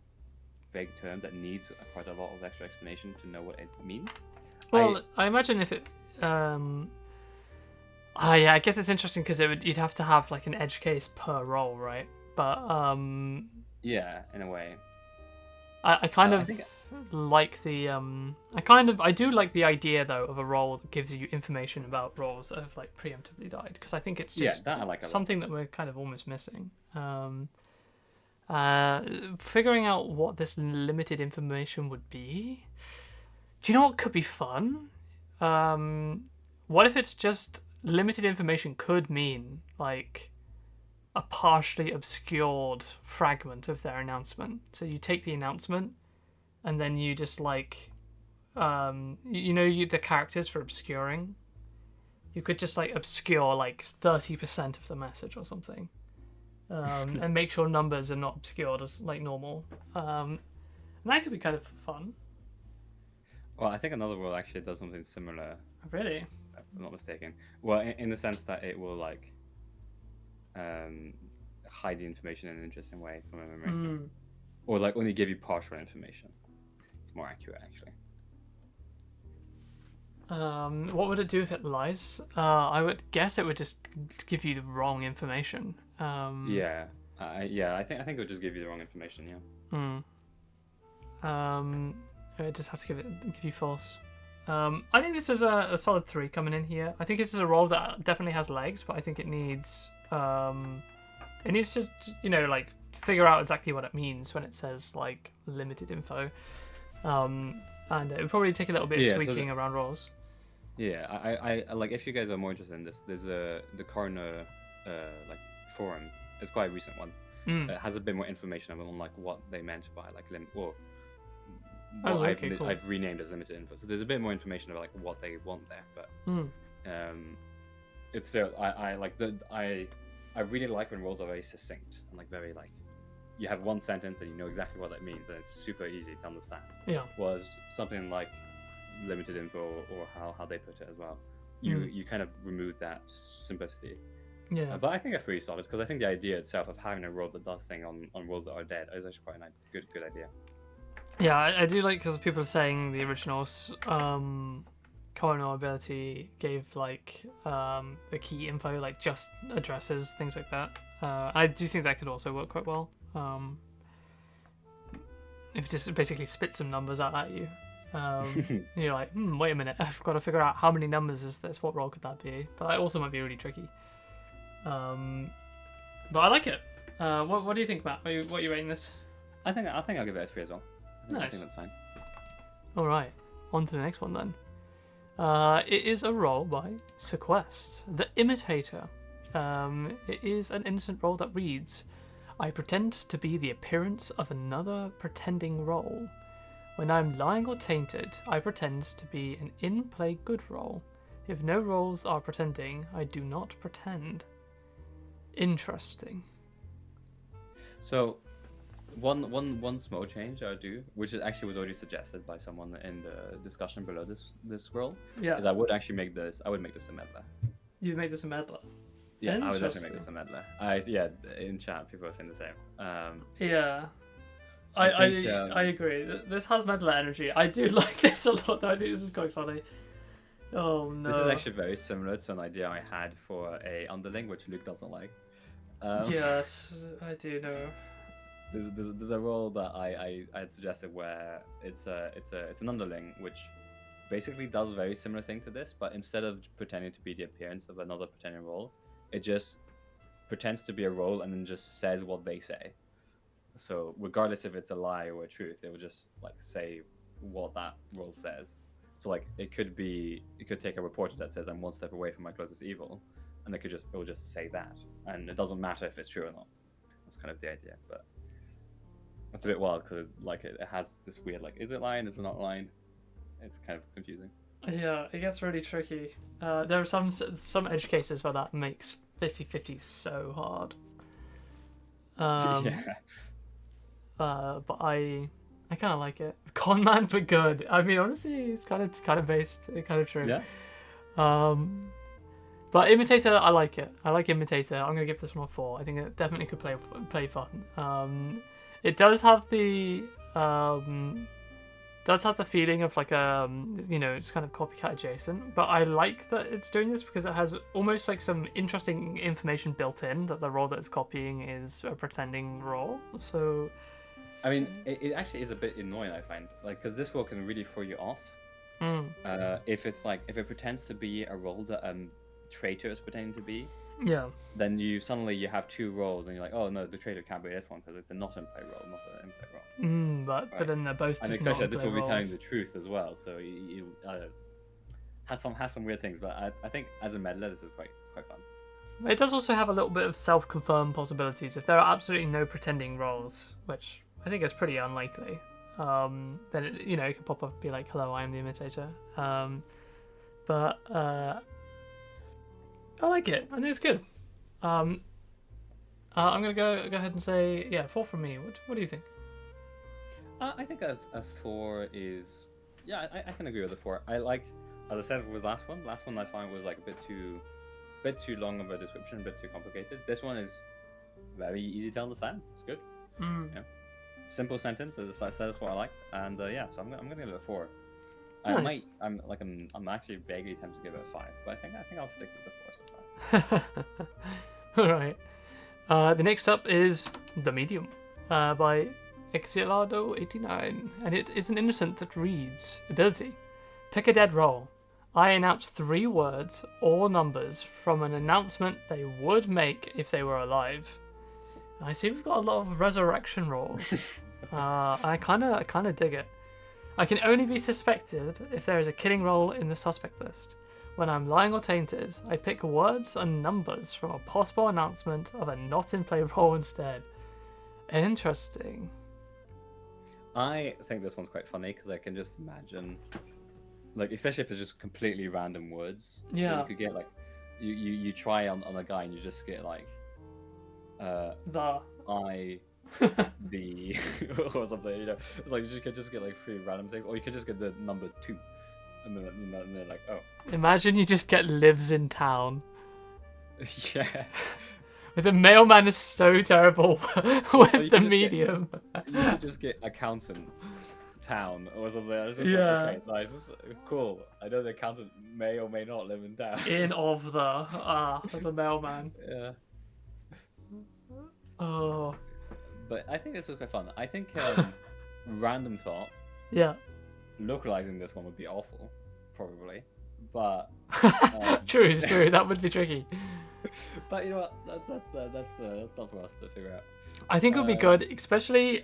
vague term that needs quite a lot of extra explanation to know what it means. Well, I imagine if it, yeah, I guess it's interesting because you'd have to have like an edge case per role, right? But Yeah, in a way. I kind I of think like the I do like the idea though of a role that gives you information about roles that have like preemptively died, because I think it's just that I like a lot. something that we're kind of almost missing. Figuring out what this limited information would be. Do you know what could be fun? What if it's just limited information could mean like a partially obscured fragment of their announcement. So you take the announcement and then you just like the characters for obscuring. You could just like obscure like 30% of the message or something. And make sure numbers are not obscured as like normal. And that could be kind of fun. Well, I think another role actually does something similar. Really? If I'm not mistaken. Well, in the sense that it will like hide the information in an interesting way from a memory, or like only give you partial information. It's more accurate, actually. What would it do if it lies? I would guess it would just give you the wrong information. Yeah, I think it would just give you the wrong information. Yeah. I just have to give you false. I think this is a solid 3 coming in here. I think this is a role that definitely has legs, but I think it needs to like figure out exactly what it means when it says like limited info. And it would probably take a little bit of tweaking around roles. Yeah, I like, if you guys are more interested in this, there's the Coroner like forum. It's quite a recent one. It has a bit more information on like what they meant by like limit, or cool. I've renamed as limited info. So there's a bit more information about like what they want there, but it's still I really like when roles are very succinct and like very like you have one sentence and you know exactly what that means and it's super easy to understand. Yeah. Was something like limited info, or how they put it as well. You kind of remove that simplicity. Yeah. But I think that's really solid, because I think the idea itself of having a role that does thing on roles that are dead is actually quite a good idea. Yeah, I do like, because people are saying the originals Coroner ability gave like the key info, like just addresses, things like that. I do think that could also work quite well. If it just basically spits some numbers out at you. You're like, wait a minute, I've got to figure out how many numbers is this, what role could that be? But that also might be really tricky. But I like it. What do you think, Matt? What are you rating this? I think I'll give it a 3 as well. Nice. I think that's fine. Alright, on to the next one then. It is a role by Sequest, the Imitator. It is an innocent role that reads, I pretend to be the appearance of another pretending role. When I'm lying or tainted, I pretend to be an in-play good role. If no roles are pretending, I do not pretend. Interesting. So, one small change I would do, which actually was already suggested by someone in the discussion below this role, is I would actually make this a meddler. You'd make this a meddler? Yeah, I would actually make this a meddler. In chat, people are saying the same. Yeah. I agree. This has meddler energy. I do like this a lot, though. I think this is quite funny. Oh no. This is actually very similar to an idea I had for a underling, which Luke doesn't like. Yes, I do know. There's a role that I had suggested where it's an underling which basically does a very similar thing to this, but instead of pretending to be the appearance of another pretending role, it just pretends to be a role and then just says what they say. So regardless if it's a lie or a truth, it will just like say what that role says. So like it could take a reporter that says I'm one step away from my closest evil, and it will just say that, and it doesn't matter if it's true or not. That's kind of the idea, but it's a bit wild because it has this weird like, is it lying? Is it not lying? It's kind of confusing. Yeah, it gets really tricky. There are some edge cases where that makes 50-50 so hard. Yeah. But I kind of like it. Con man, but good. I mean, honestly, it's kind of based, kind of true. Yeah. But Imitator, I like it. I like Imitator. I'm gonna give this one a 4. I think it definitely could play fun. It does have the feeling of like it's kind of copycat adjacent, but I like that it's doing this because it has almost like some interesting information built in that the role that it's copying is a pretending role. So I mean, it actually is a bit annoying, I find, like, because this role can really throw you off. If it pretends to be a role that traitor is pretending to be, yeah, then you have two roles, and you're like, oh no, the traitor can't be this one because it's a not in play role, not an in play role. But then they're both and just especially not this in will be play telling roles. the truth as well, so you has some weird things, but I think as a meddler this is quite fun. It does also have a little bit of self-confirmed possibilities. If there are absolutely no pretending roles, which I think is pretty unlikely, then it could pop up and be like, "Hello, I am the imitator." But I like it. I think it's good. I'm gonna go ahead and say 4 from me. What do you think? I think a 4 is I can agree with a 4. I like, as I said with last one I find was like a bit too long of a description, a bit too complicated. This one is very easy to understand. It's good. Yeah. Simple sentence, as I said, that's what I like, and so I'm gonna give it a 4. Nice. I'm actually vaguely tempted to give it a 5, but I think I'll stick with the 4 so far. All right. The next up is The Medium by Exilado89, and it is an innocent that reads: ability, pick a dead roll. I announce 3 words or numbers from an announcement they would make if they were alive. I see we've got a lot of resurrection rolls. I kind of dig it. I can only be suspected if there is a killing roll in the suspect list. When I'm lying or tainted, I pick words and numbers from a possible announcement of a not in play roll instead. Interesting. I think this one's quite funny because I can just imagine, like, especially if it's just completely random words. Yeah. So you could get like, you try on a guy and you just get like, the or something. It's like you could just get like 3 random things, or you could just get the number 2, and then they're like, oh. Imagine you just get lives in town. Yeah. The mailman is so terrible with the medium. You could just get accountant town or something. It's just Yeah. like, okay, nice, this is cool. I know the accountant may or may not live in town. In of the mailman. Yeah. Oh. But I think this was quite fun. I think random thought, Yeah. localizing this one would be awful, probably. But True. That would be tricky. but you know what? That's not for us to figure out. I think it would be good, especially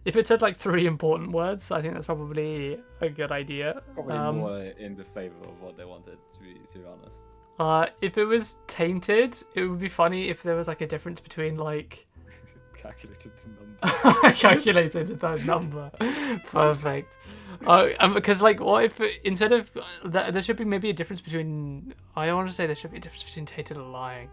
if it said like 3 important words. I think that's probably a good idea. Probably more in the flavor of what they wanted, to be honest. If it was tainted, it would be funny if there was like a difference between like Calculated the number. calculated that number. Perfect. Because like, what if instead of there should be maybe a difference between. I don't want to say there should be a difference between tainted and lying,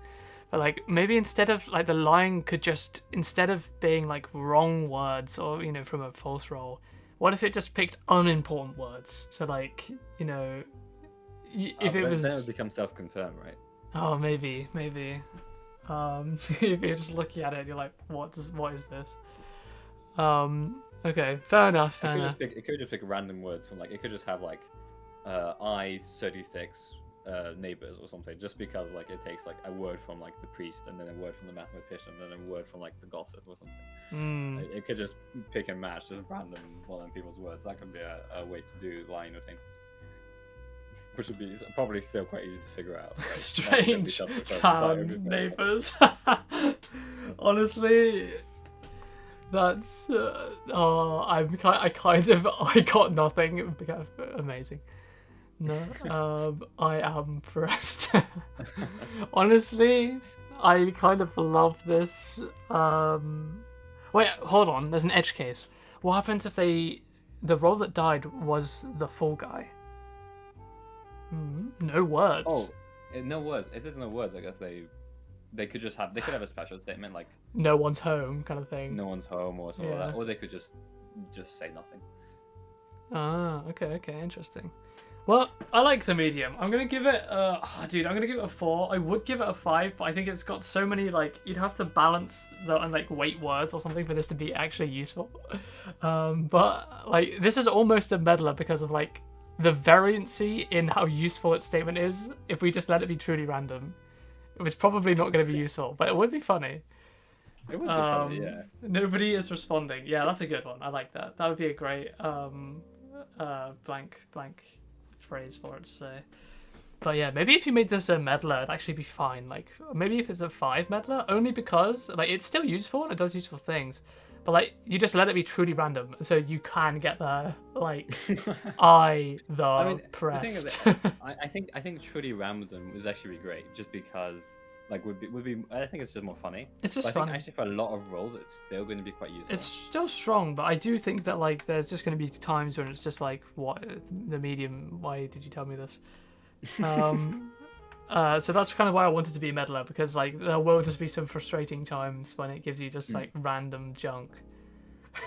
but like maybe instead of like the lying could just, instead of being like wrong words or from a false roll, what if it just picked unimportant words? So like if it was, then it would become self-confirmed, right? oh maybe. If you're just looking at it and you're like, what is this? Okay, fair enough. It could just pick random words from, like, it could just have like I-36 neighbors or something, just because like it takes like a word from like the priest, and then a word from the mathematician, and then a word from like the gossip or something. Like, it could just pick and match just random one of people's words. That could be a way to do lying, I think. Which would be probably still quite easy to figure out. Like, Strange town neighbors. Honestly, that's I got nothing. It would be kind of amazing. No, I am impressed. Honestly, I kind of love this. Wait, hold on. There's an edge case. What happens if the role that died was the fall guy? No words. Oh, no words. If there's no words, I guess they could have a special statement like no one's home kind of thing. No one's home or something like that, or they could just say nothing. Ah, okay, interesting. Well, I like the medium. I'm gonna give it dude, I'm gonna give it a 4. I would give it a 5, but I think it's got so many like you'd have to balance the and like weight words or something for this to be actually useful. But like this is almost a meddler because of like the variancy in how useful its statement is. If we just let it be truly random, it was probably not going to be useful, but it would be funny. It would be funny, yeah. Nobody is responding. Yeah, that's a good one. I like that. That would be a great blank phrase for it to say. But yeah, maybe if you made this a meddler, it'd actually be fine. Like maybe if it's a 5 meddler, only because like it's still useful and it does useful things. But like you just let it be truly random, so you can get the like pressed. I think truly random is actually great, just because like would be. I think it's just more funny. It's just but I funny. think actually for a lot of roles, it's still going to be quite useful. It's still strong, but I do think that like there's just going to be times when it's just like, what the medium? Why did you tell me this? So that's kind of why I wanted to be meddler, because like there will just be some frustrating times when it gives you just like random junk.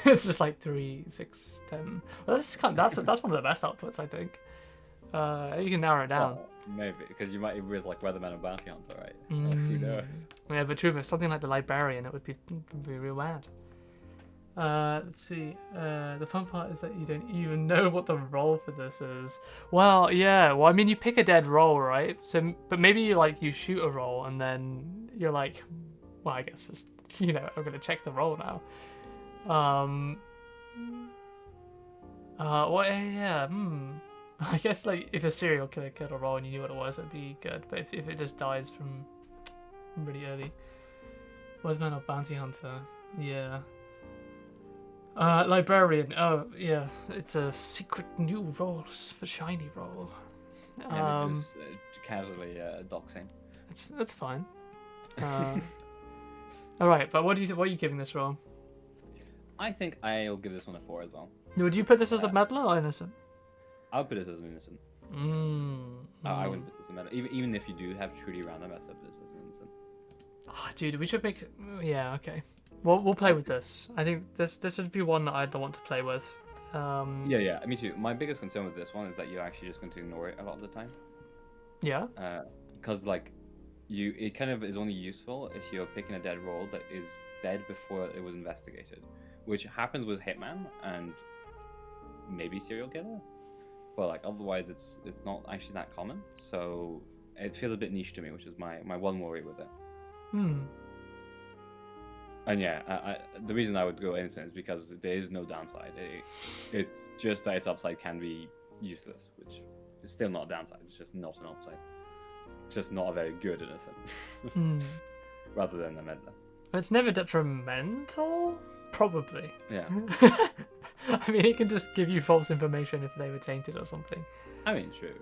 It's just like 3, 6, 10. Well, that's one of the best outputs, I think. You can narrow it down. Well, maybe because you might be with like Weatherman and Bounty Hunter, right? Who knows? Yeah, but true, if it's something like the Librarian, it would be real bad. Let's see. The fun part is that you don't even know what the role for this is. Well, yeah. Well, I mean, you pick a dead role, right? So, but maybe you shoot a roll and then you're like, well, I guess it's, I'm gonna check the roll now. Well, yeah. I guess like if a serial killer killed a roll and you knew what it was, it'd be good. But if it just dies from really early, Weatherman or Bounty Hunter, yeah. Librarian. Oh, yeah. It's a secret new role for shiny role. Yeah, just casually doxing. It's fine. All right, but what are you giving this role? I think I'll give this one a 4 as well. Would you put this as a meddler or innocent? I would put this as an innocent. I wouldn't put this as a meddler. Even if you do have truly random, I put this as an innocent. Oh, dude, we should make. Yeah, okay. We'll play with this. I think this would be one that I'd want to play with. Yeah, me too. My biggest concern with this one is that you're actually just going to ignore it a lot of the time. Yeah. Because it kind of is only useful if you're picking a dead role that is dead before it was investigated, which happens with Hitman and maybe serial killer. But like otherwise, it's not actually that common. So it feels a bit niche to me, which is my one worry with it. And yeah, the reason I would go innocent is because there is no downside. It's just that its upside can be useless, which is still not a downside. It's just not an upside. It's just not a very good innocent, rather than a meddler. It's never detrimental, probably. Yeah. I mean, it can just give you false information if they were tainted or something. I mean, true.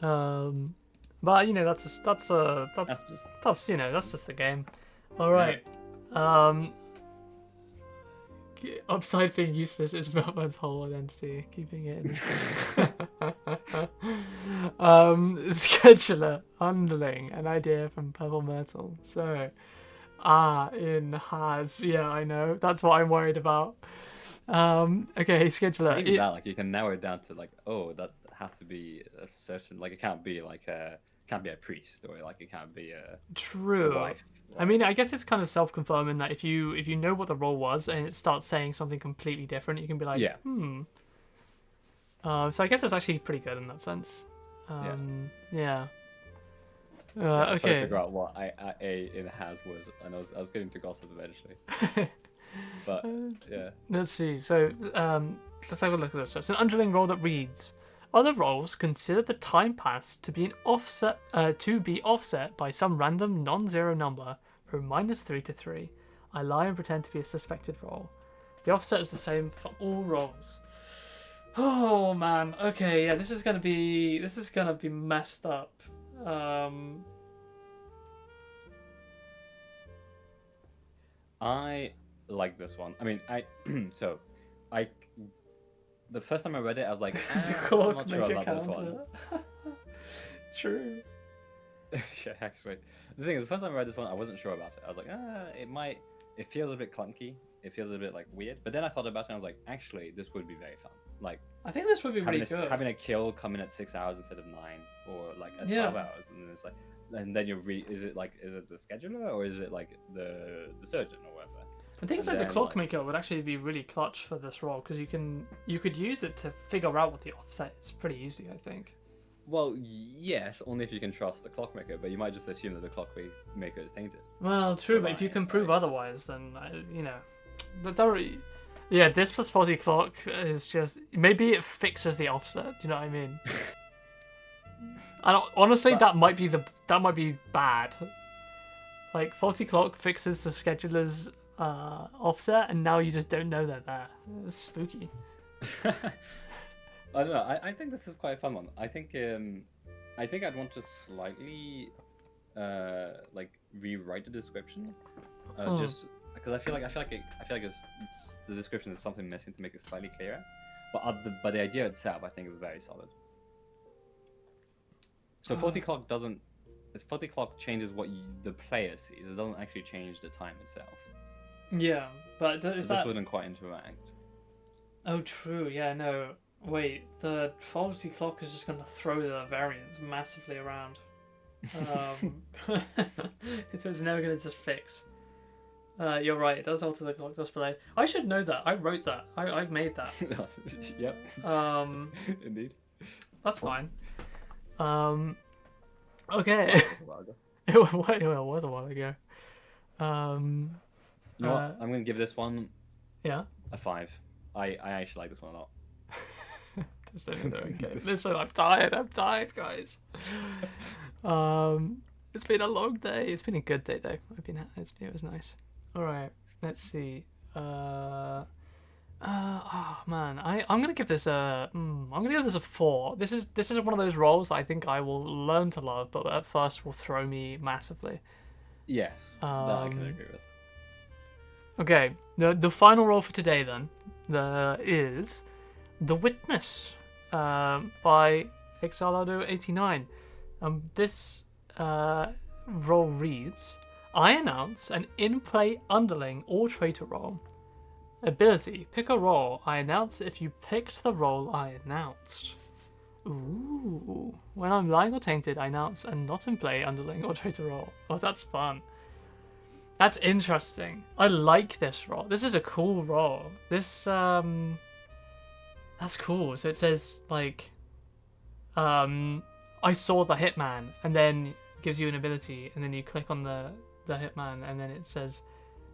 But that's just the game. All right. Yeah. Upside being useless is Batman's whole identity, keeping it in. Scheduler, underling, an idea from Purple Myrtle. So, in has. Yeah, I know. That's what I'm worried about. Okay, scheduler. Even that, you can narrow it down to that has to be a certain, it can't be can't be a priest, or it can't be a wife. I mean, I guess it's kind of self-confirming that if you know what the role was and it starts saying something completely different, you can be like, so I guess it's actually pretty good in that sense. Yeah. Okay. I was trying to figure out what A in has was, and I was getting to gossip eventually. But yeah. Let's see. So let's have a look at this. So it's an underling role that reads: other roles consider the time passed to be offset by some random non-zero number from -3 to 3. I lie and pretend to be a suspected role. The offset is the same for all roles. Oh man. Okay. Yeah. This is gonna be messed up. I like this one. I mean, the first time I read it, I was like, I'm not sure about this one. True. Yeah, actually. The thing is, the first time I read this one, I wasn't sure about it. I was like, it feels a bit clunky. It feels a bit weird. But then I thought about it and I was like, actually, this would be very fun. like I think this would be really good. having a kill come in at 6 hours instead of 9, or like at 12 hours, and it's like, and then is it the scheduler, or is it like the surgeon or whatever? I think it's like the clockmaker would actually be really clutch for this role, because you could use it to figure out what the offset is pretty easy, I think. Well, yes, only if you can trust the clockmaker, but you might just assume that the clockmaker is tainted. Well, true, but if you can prove otherwise, then yeah, this plus 40 clock is just, maybe it fixes the offset. Do you know what I mean? Honestly, that might be bad. Like 40 clock fixes the scheduler's offset, and now you just don't know they're there. It's spooky. I don't know. I think this is quite a fun one. I think I'd want to slightly like rewrite the description, just because I feel like the description is something missing to make it slightly clearer. But the idea itself, I think, is very solid. So 40 clock doesn't. 40 clock changes what the player sees. It doesn't actually change the time itself. Yeah, but this wouldn't quite interact. Oh, true. Yeah, no. Wait, the 40 clock is just going to throw the variance massively around. So it's never going to just fix. You're right, it does alter the clock display. I should know that. I wrote that. I made that. Yep. Indeed. That's fine. Okay. It was a while ago. You know what? I'm going to give this one a 5. I actually like this one a lot. Okay. Listen, I'm tired, guys. It's been a long day. It's been a good day though. It was nice. All right, let's see. Oh man, I'm gonna give this a 4. This is one of those roles I think I will learn to love, but at first will throw me massively. Yes, that I can agree with. Okay, the final role for today then is The Witness by Exalado89. This role reads: I announce an in-play underling or traitor role. Ability: pick a role. I announce if you picked the role I announced. Ooh. When I'm lying or tainted, I announce a not in play underling or traitor role. Oh, that's fun. That's interesting. I like this role. This is a cool role. That's cool. So it says like, I saw the hitman, and then gives you an ability, and then you click on the hitman, and then it says,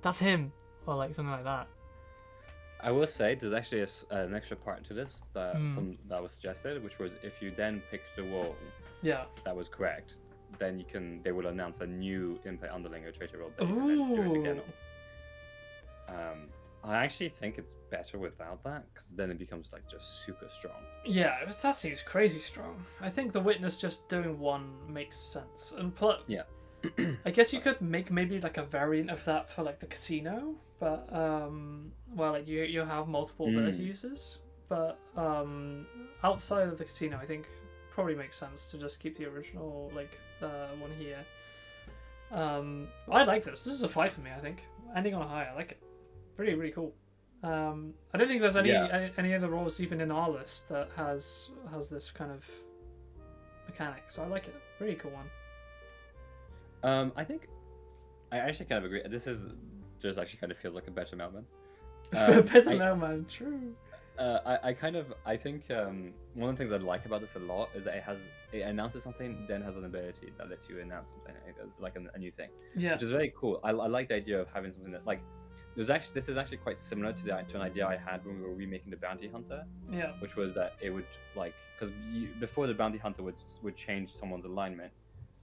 that's him, or like something like that. I will say there's actually an extra part to this that was suggested, which was if you then pick the role that was correct, then they will announce a new in-play underling or traitor role that you can then do it again on. I actually think it's better without that, because then it becomes like just super strong. Yeah, that seems crazy strong. I think the Witness just doing one makes sense, and plus, yeah. I guess you could make maybe like a variant of that for like the casino, but well, like you have multiple ability uses, but outside of the casino, I think probably makes sense to just keep the original like one here. I like this. This is a 5 for me. I think ending on a high. I like it. Really cool. I don't think there's any other roles even in our list that has this kind of mechanic, so I like it. Really cool one. I think I actually kind of agree. This just actually kind of feels like a better mailman. Better mailman, true. I think one of the things I like about this a lot is that it announces something, then has an ability that lets you announce something like a new thing. Yeah, which is very cool. I like the idea of having something that like. This is actually quite similar to an idea I had when we were remaking the Bounty Hunter. Yeah. Which was that it would like, because before the Bounty Hunter would change someone's alignment,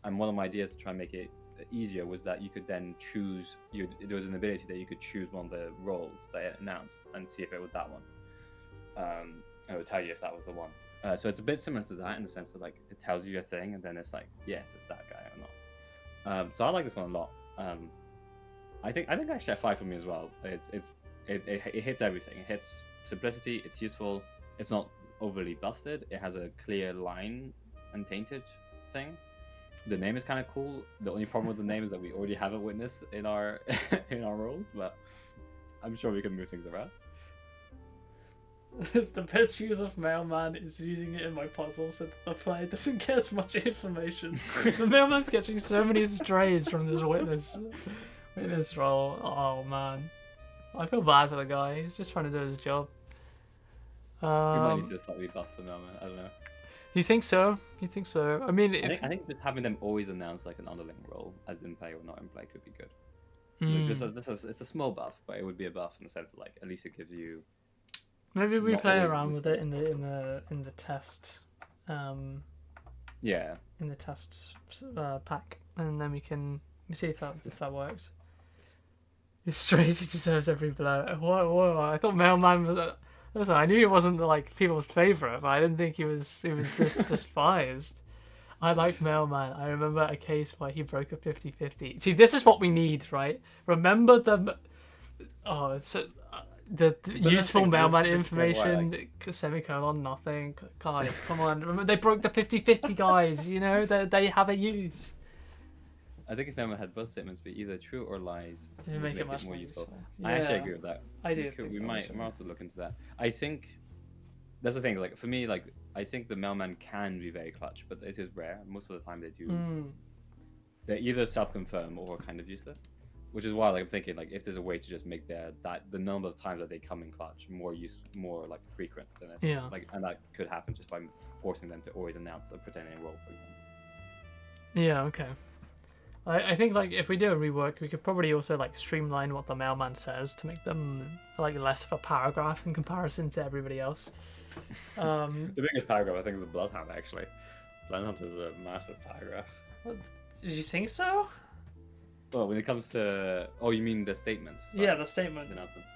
and one of my ideas to try and make it easier was that you could then choose. There was an ability that you could choose one of the roles that it announced and see if it was that one. And it would tell you if that was the one. So it's a bit similar to that in the sense that like it tells you a thing and then it's like, yes, it's that guy or not. So I like this one a lot. I think actually a 5 for me as well. It hits everything. It hits simplicity. It's useful. It's not overly busted. It has a clear line and tainted thing. The name is kind of cool. The only problem with the name is that we already have a Witness in our roles, but I'm sure we can move things around. The best use of Mailman is using it in my puzzle so that the player doesn't get as much information. The Mailman's catching so many strays from this witness role. Oh man, I feel bad for the guy. He's just trying to do his job. We might need to slightly buff the Mailman. I don't know. You think so? You think so? I mean, I think just having them always announce like an underling role, as in play or not in play, could be good. It's a small buff, but it would be a buff in the sense that like at least it gives you. Maybe we not play always around with useful. it in the test. Yeah. In the test pack, and then we can see if that works. It's straight. He deserves every blow. Whoa! I thought Mailman was. Listen, I knew he wasn't like people's favorite, but I didn't think he was this despised. I like Mailman. I remember a case where he broke a 50-50. See, this is what we need, right? Remember the useful thing, Mailman this is why, information, semicolon, nothing. Guys, come on. Remember, they broke the 50-50, guys. You know, they have a use. I think if Mailman had both statements be either true or lies, It would make it much more useful. I actually Yeah. agree with that. I do. We might also look into that. I think that's the thing. Like for me, like I think the Mailman can be very clutch, but it is rare. Most of the time, they do. They either self-confirm or kind of useless, which is why like, I'm thinking like if there's a way to just make the number of times that they come in clutch more like frequent than it. Yeah. Like and that could happen just by forcing them to always announce a pretending role, for example. Yeah. Okay. I think like if we do a rework, we could probably also like streamline what the Mailman says to make them like less of a paragraph in comparison to everybody else. The biggest paragraph I think is the Bloodhound actually. Bloodhound is a massive paragraph. Did you think so? Well, when it comes to you mean the statements? Yeah, the statement. The announcement.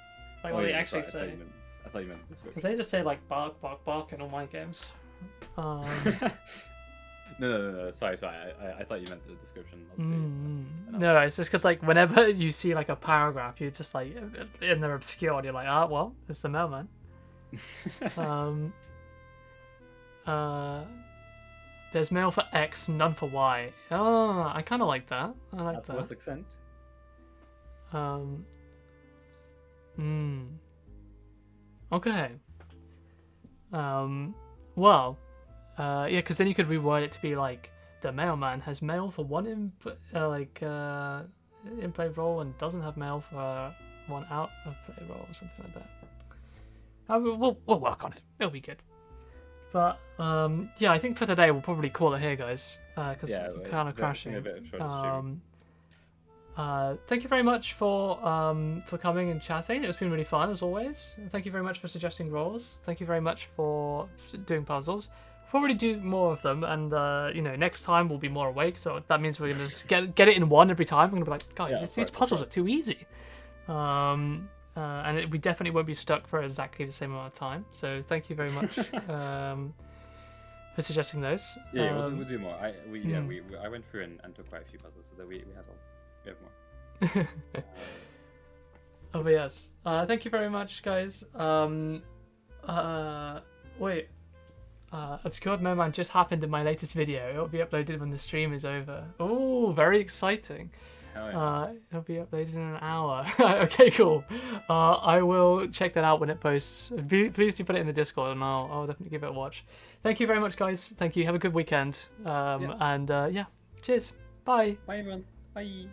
Like what they yeah, actually sorry, say. I thought you meant the description. Because they just say like bark, bark, bark in all my games. No. Sorry. I thought you meant the description. Of the, No, it's just because like whenever you see like a paragraph, you're just like in the obscure, and you're like, well, it's the Mailman. There's mail for X, none for Y. Oh, I kind of like that. I like That's that. more succinct. Okay. Well, yeah, because then you could reword it to be like the Mailman has mail for one in-play role and doesn't have mail for one out-of-play role or something like that. We'll work on it. It'll be good. But yeah, I think for today we'll probably call it here, guys, because we're kind of crashing. Thank you very much for coming and chatting. It's been really fun as always. Thank you very much for suggesting roles. Thank you very much for doing puzzles. We'll probably do more of them, and next time we'll be more awake. So that means we're gonna just get it in one every time. We're gonna be like, guys, these puzzles are too easy. We definitely won't be stuck for exactly the same amount of time. So thank you very much for suggesting those. Yeah, we'll do more. I went through and took quite a few puzzles, so that we have more. But yes. Thank you very much, guys. Wait. Obscured Mailman just happened in my latest video. It'll be uploaded when the stream is over. Oh, very exciting. Hell yeah. It'll be uploaded in an hour. Okay, cool. I will check that out when it posts. Please do put it in the Discord, and I'll definitely give it a watch. Thank you very much, guys. Thank you. Have a good weekend. And cheers. Bye. Bye, everyone. Bye.